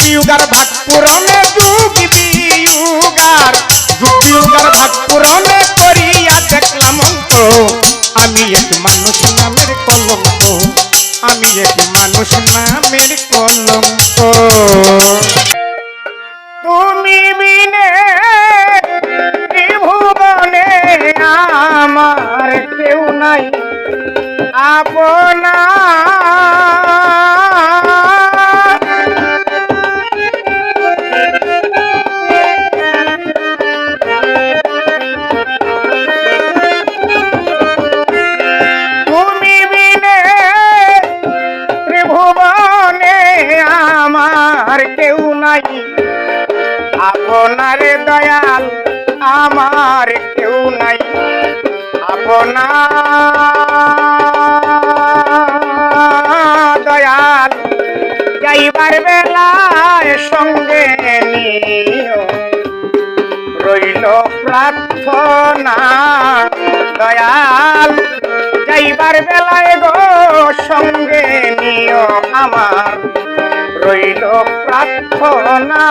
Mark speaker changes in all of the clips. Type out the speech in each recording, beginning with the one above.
Speaker 1: বিয়োগার ভাগ পূরণে যুগ বিয়োগার ভাগ পূরণে করিয়া দেখলাম অন্ত আমি এক মানুষ নামের কলঙ্ক আমি এক মানুষ নামের কলঙ্ক তুমি বিনে ত্রিভুবনে আমার কেউ নাই আপনা তুমি বিনে ত্রিভুবনে আমার কেউ নাই আপনার দয়াল আমার কেউ নাই আপনা দয়াল যাইবার বেলায় সঙ্গে নিও রইল প্রার্থনা দয়াল যাইবার বেলায় গো সঙ্গে নিও আমার রইল প্রার্থনা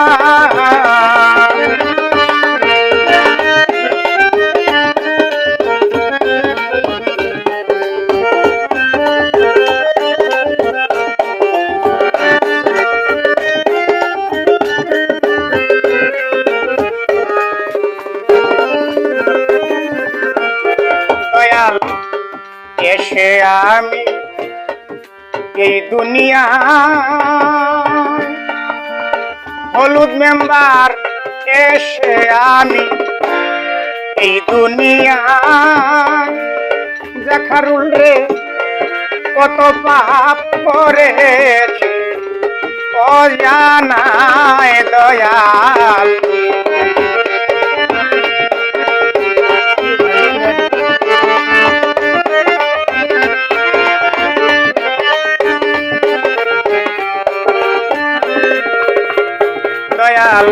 Speaker 1: দয়াল এসে আমি এই দুনিয়া হলুদ মেম্বার এসে আমি এই দুনিয়া দেখারুল রে কত পাপ করেছে অজানায় দয়াল দয়াল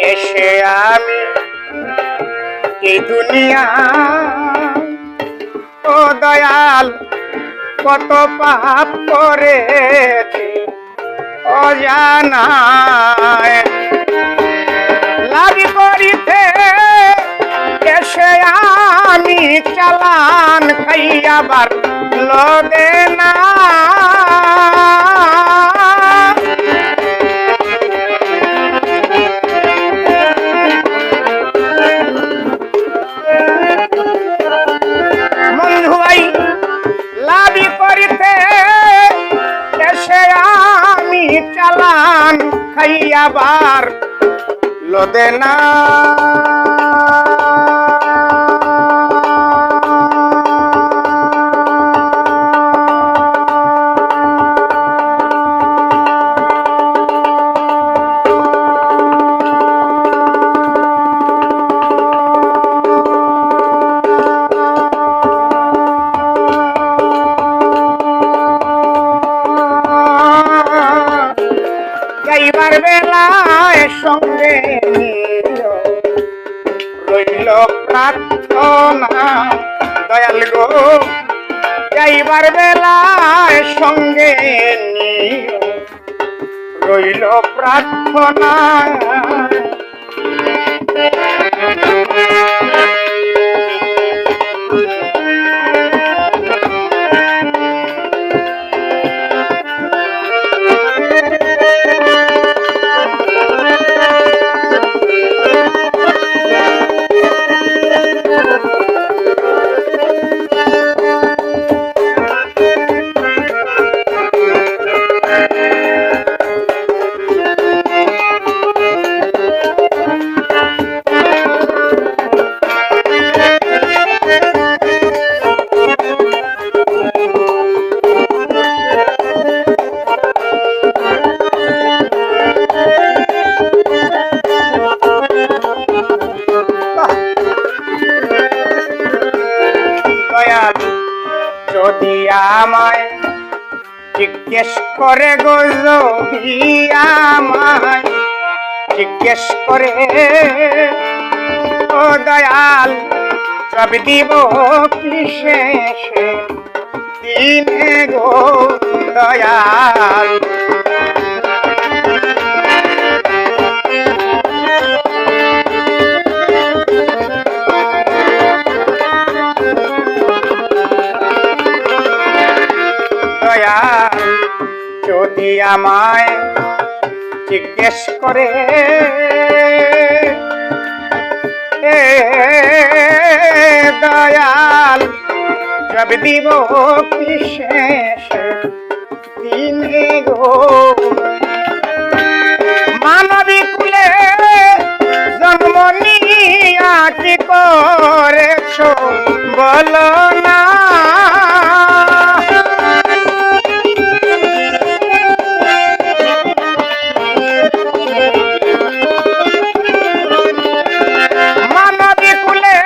Speaker 1: এসে আমি এই দুনিয়া ও দয়াল কত পাপ করেছি অজানায় লাভ করিতে এসে আমি চালান খাইয়াবার লদে না চালান খাইয়াবার লদে না যাইবার বেলায় সঙ্গে রইল প্রার্থনা দয়াল গো যাইবার বেলায় সঙ্গে রইল প্রার্থনা যদি আমায় জিজ্ঞেস করে গো যদি আমায় জিজ্ঞেস করে ও দয়াল সব দিব কি শেষে দিনে গো দয়াল আমায় জিজ্ঞেস করে এ দয়াল জব দিব কি শেষ দিনে গো মানবী কুলে জন্ম নিয়া কি করেছ বলো না মানবী কুলে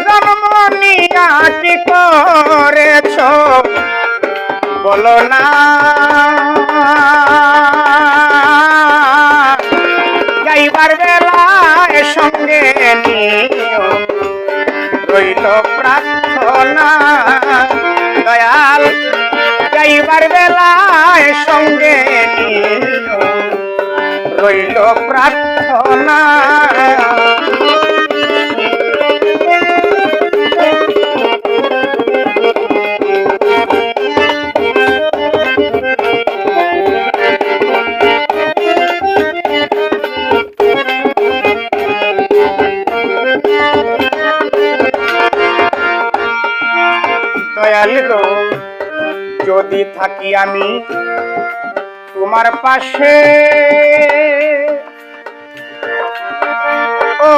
Speaker 1: জন্ম নিয়া কি করেছ বলো না যাইবার বেলায় সঙ্গে নিও রইল প্রার্থনা দয়াল যাইবার বেলায় সঙ্গে নিও রইল প্রার্থনা দয়াল গো যদি থাকি আমি তোমার পাশে ও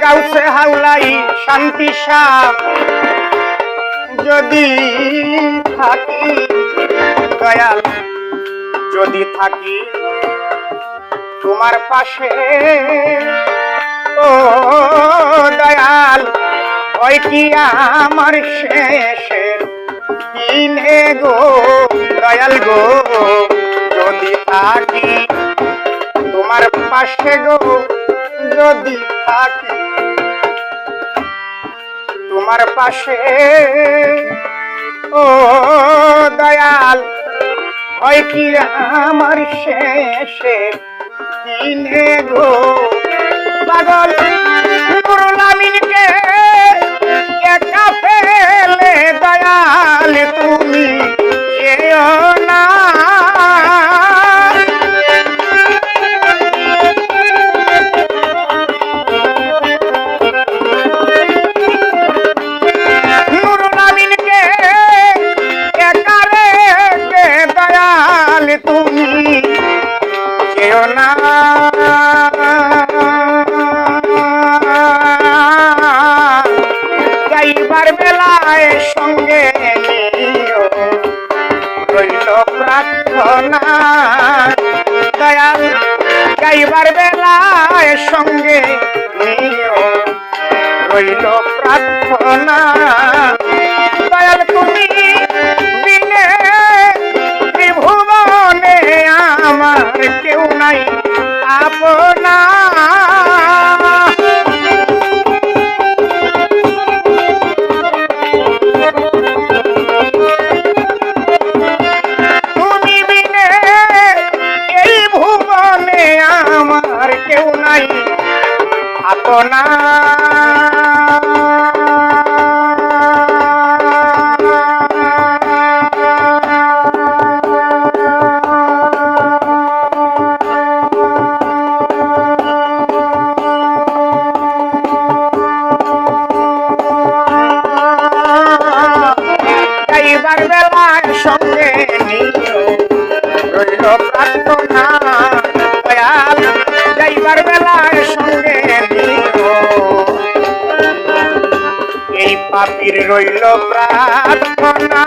Speaker 1: গাউসে হাওলাই শান্তি শাহ যদি থাকি দয়াল যদি থাকি তোমার পাশে ও দয়াল ওই কি আমার শেষের দিনে গো দয়াল গো যদি থাকি তোমার পাশে গো যদি থাকি তোমার পাশে ও দয়াল ওই কি আমার শেষের দিনে গো পাগল নুরুল আমিনকে একা ফেলে দয়াল তুমি যেও না নুরুল আমিনকে একা রেখে দয়াল তুমি যেও না যাইবার বেলায় সঙ্গে নিও রইল প্রার্থনা দয়াল যাইবার বেলায় সঙ্গে নিও রইল প্রার্থনা দয়াল তুমি বিনে ত্রিভুবনে আমার কেউ নাই আপনা তুমি বিনে এই ভুবনে আমার কেউ নাই আপনা যাইবার বেলায় সঙ্গে নিও রইল প্রার্থনা দয়াল যাইবার বেলায় সঙ্গে নিও এই পাপীর রইল প্রার্থনা